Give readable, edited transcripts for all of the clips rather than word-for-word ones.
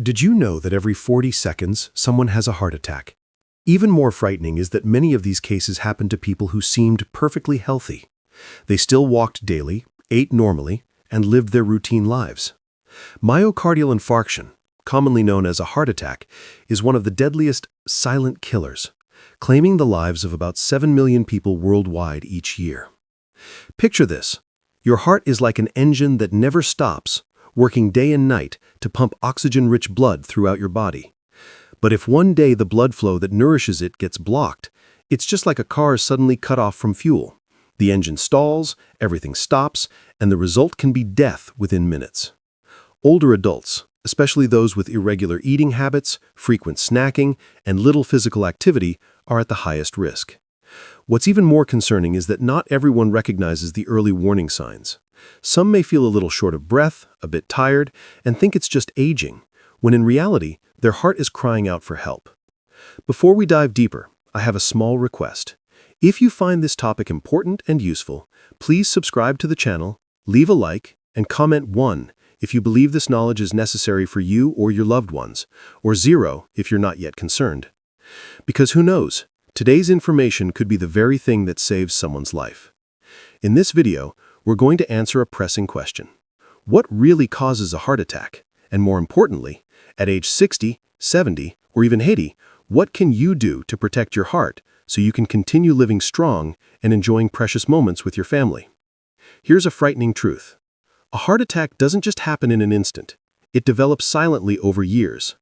Did you know that every 40 seconds someone has a heart attack? Even more frightening is that many of these cases happen to people who seemed perfectly healthy. They still walked daily, ate normally, and lived their routine lives. Myocardial infarction, commonly known as a heart attack, is one of the deadliest silent killers, claiming the lives of about 7 million people worldwide each year. Picture this. Your heart is like an engine that never stops, working day and night to pump oxygen-rich blood throughout your body. But if one day the blood flow that nourishes it gets blocked, it's just like a car suddenly cut off from fuel. The engine stalls, everything stops, and the result can be death within minutes. Older adults, especially those with irregular eating habits, frequent snacking, and little physical activity, are at the highest risk. What's even more concerning is that not everyone recognizes the early warning signs. Some may feel a little short of breath, a bit tired, and think it's just aging, when in reality, their heart is crying out for help. Before we dive deeper, I have a small request. If you find this topic important and useful, please subscribe to the channel, leave a like, and comment 1 if you believe this knowledge is necessary for you or your loved ones, or 0 if you're not yet concerned. Because who knows, today's information could be the very thing that saves someone's life. In this video, we're going to answer a pressing question. What really causes a heart attack? And more importantly, at age 60, 70, or even 80, what can you do to protect your heart so you can continue living strong and enjoying precious moments with your family? Here's a frightening truth. A heart attack doesn't just happen in an instant. It develops silently over years.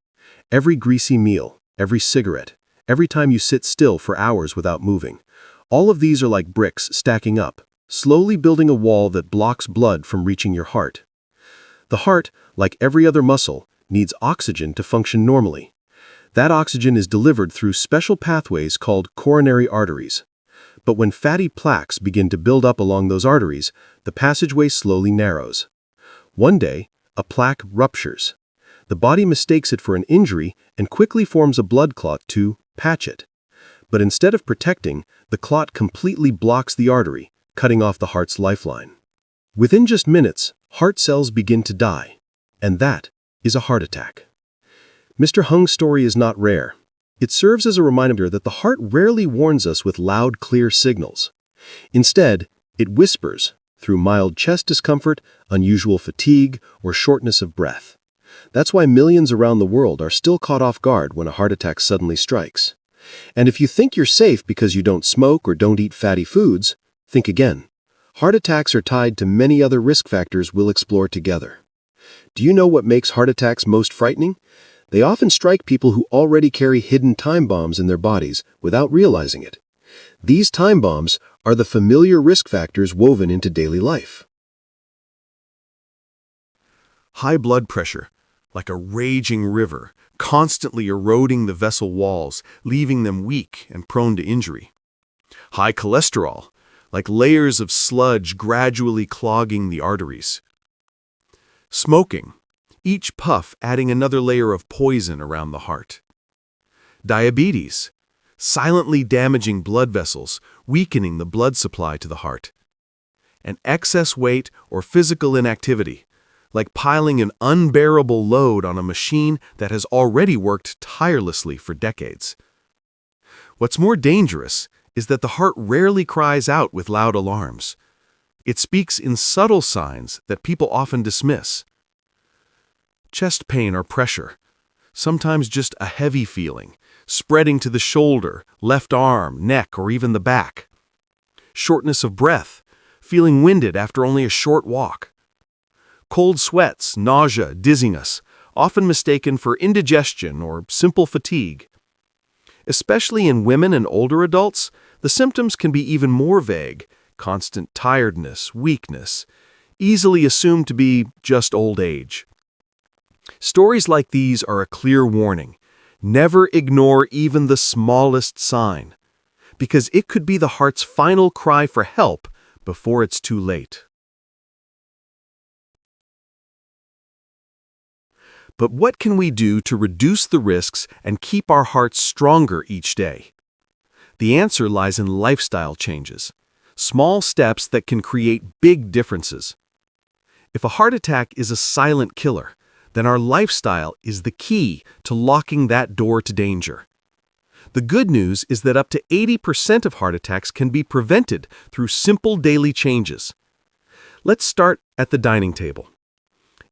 Every greasy meal, every cigarette, every time you sit still for hours without moving, all of these are like bricks stacking up, slowly building a wall that blocks blood from reaching your heart. The heart, like every other muscle, needs oxygen to function normally. That oxygen is delivered through special pathways called coronary arteries. But when fatty plaques begin to build up along those arteries, the passageway slowly narrows. One day, a plaque ruptures. The body mistakes it for an injury and quickly forms a blood clot to patch it. But instead of protecting, the clot completely blocks the artery, cutting off the heart's lifeline. Within just minutes, heart cells begin to die, and that is a heart attack. Mr. Hung's story is not rare. It serves as a reminder that the heart rarely warns us with loud, clear signals. Instead, it whispers through mild chest discomfort, unusual fatigue, or shortness of breath. That's why millions around the world are still caught off guard when a heart attack suddenly strikes. And if you think you're safe because you don't smoke or don't eat fatty foods, think again. Heart attacks are tied to many other risk factors we'll explore together. Do you know what makes heart attacks most frightening? They often strike people who already carry hidden time bombs in their bodies without realizing it. These time bombs are the familiar risk factors woven into daily life. High blood pressure, like a raging river, constantly eroding the vessel walls, leaving them weak and prone to injury. High cholesterol, like layers of sludge gradually clogging the arteries. Smoking, each puff adding another layer of poison around the heart. Diabetes, silently damaging blood vessels, weakening the blood supply to the heart. And excess weight or physical inactivity, like piling an unbearable load on a machine that has already worked tirelessly for decades. What's more dangerous is that the heart rarely cries out with loud alarms. It speaks in subtle signs that people often dismiss. Chest pain or pressure, sometimes just a heavy feeling, spreading to the shoulder, left arm, neck, or even the back. Shortness of breath, feeling winded after only a short walk. Cold sweats, nausea, dizziness, often mistaken for indigestion or simple fatigue. Especially in women and older adults, the symptoms can be even more vague: constant tiredness, weakness, easily assumed to be just old age. Stories like these are a clear warning. Never ignore even the smallest sign, because it could be the heart's final cry for help before it's too late. But what can we do to reduce the risks and keep our hearts stronger each day? The answer lies in lifestyle changes, small steps that can create big differences. If a heart attack is a silent killer, then our lifestyle is the key to locking that door to danger. The good news is that up to 80% of heart attacks can be prevented through simple daily changes. Let's start at the dining table.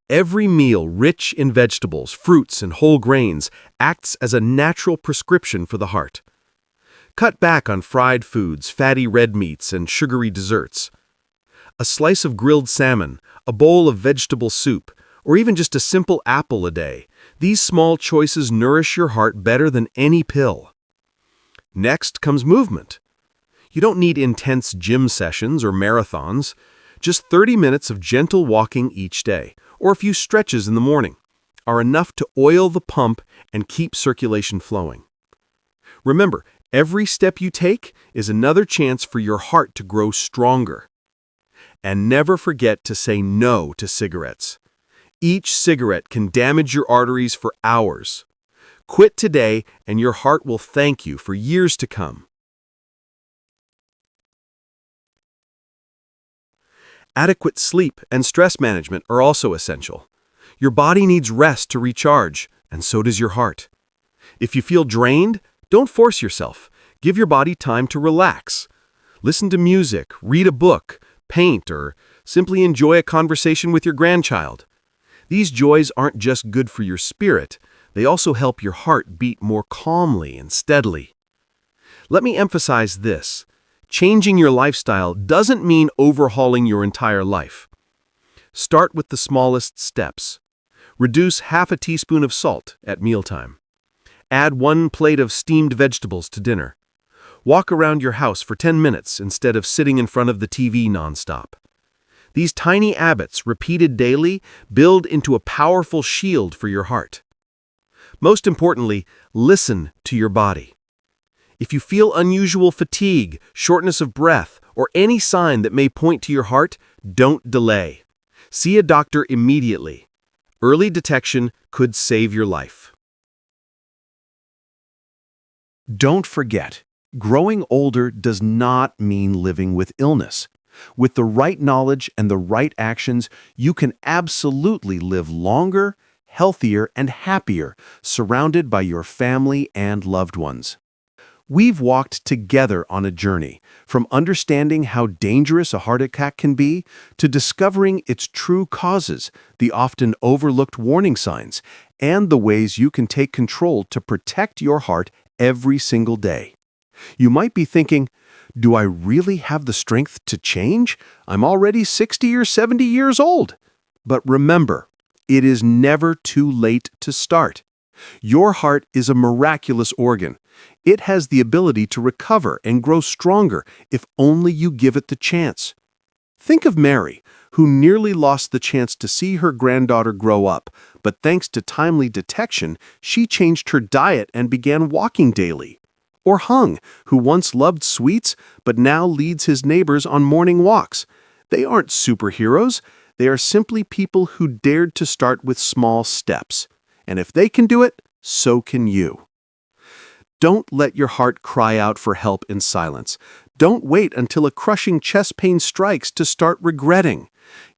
Every meal rich in vegetables, fruits, and whole grains acts as a natural prescription for the heart. Cut back on fried foods, fatty red meats, and sugary desserts. A slice of grilled salmon, a bowl of vegetable soup, or even just a simple apple a day, these small choices nourish your heart better than any pill. Next comes movement. You don't need intense gym sessions or marathons, just 30 minutes of gentle walking each day, or a few stretches in the morning, are enough to oil the pump and keep circulation flowing. Remember, every step you take is another chance for your heart to grow stronger. And never forget to say no to cigarettes. Each cigarette can damage your arteries for hours. Quit today and your heart will thank you for years to come. Adequate sleep and stress management are also essential. Your body needs rest to recharge, and so does your heart. If you feel drained, don't force yourself. Give your body time to relax. Listen to music, read a book, paint, or simply enjoy a conversation with your grandchild. These joys aren't just good for your spirit, they also help your heart beat more calmly and steadily. Let me emphasize this. Changing your lifestyle doesn't mean overhauling your entire life. Start with the smallest steps. Reduce half a teaspoon of salt at mealtime. Add 1 plate of steamed vegetables to dinner. Walk around your house for 10 minutes instead of sitting in front of the TV nonstop. These tiny habits, repeated daily, build into a powerful shield for your heart. Most importantly, listen to your body. If you feel unusual fatigue, shortness of breath, or any sign that may point to your heart, don't delay. See a doctor immediately. Early detection could save your life. Don't forget, growing older does not mean living with illness. With the right knowledge and the right actions, you can absolutely live longer, healthier, and happier, surrounded by your family and loved ones. We've walked together on a journey, from understanding how dangerous a heart attack can be to discovering its true causes, the often overlooked warning signs, and the ways you can take control to protect your heart every single day. You might be thinking, do I really have the strength to change? I'm already 60 or 70 years old. But remember, it is never too late to start. Your heart is a miraculous organ. It has the ability to recover and grow stronger if only you give it the chance. Think of Mary, who nearly lost the chance to see her granddaughter grow up, but thanks to timely detection, she changed her diet and began walking daily. Or Hung, who once loved sweets, but now leads his neighbors on morning walks. They aren't superheroes. They are simply people who dared to start with small steps. And if they can do it, so can you. Don't let your heart cry out for help in silence. Don't wait until a crushing chest pain strikes to start regretting.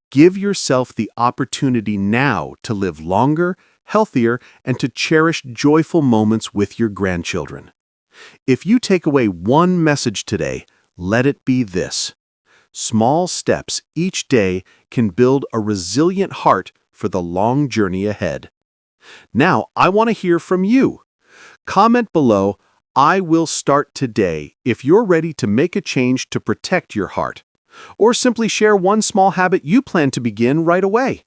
Give yourself the opportunity now to live longer, healthier, and to cherish joyful moments with your grandchildren. If you take away one message today, let it be this. Small steps each day can build a resilient heart for the long journey ahead. Now, I want to hear from you. Comment below, "I will start today," if you're ready to make a change to protect your heart. Or simply share one small habit you plan to begin right away.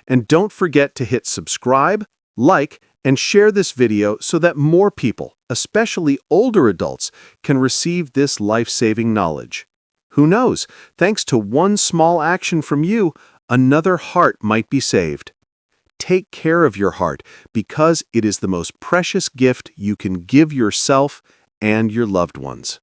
And don't forget to hit subscribe, like, and share this video so that more people, especially older adults, can receive this life-saving knowledge. Who knows, thanks to one small action from you, another heart might be saved. Take care of your heart because it is the most precious gift you can give yourself and your loved ones.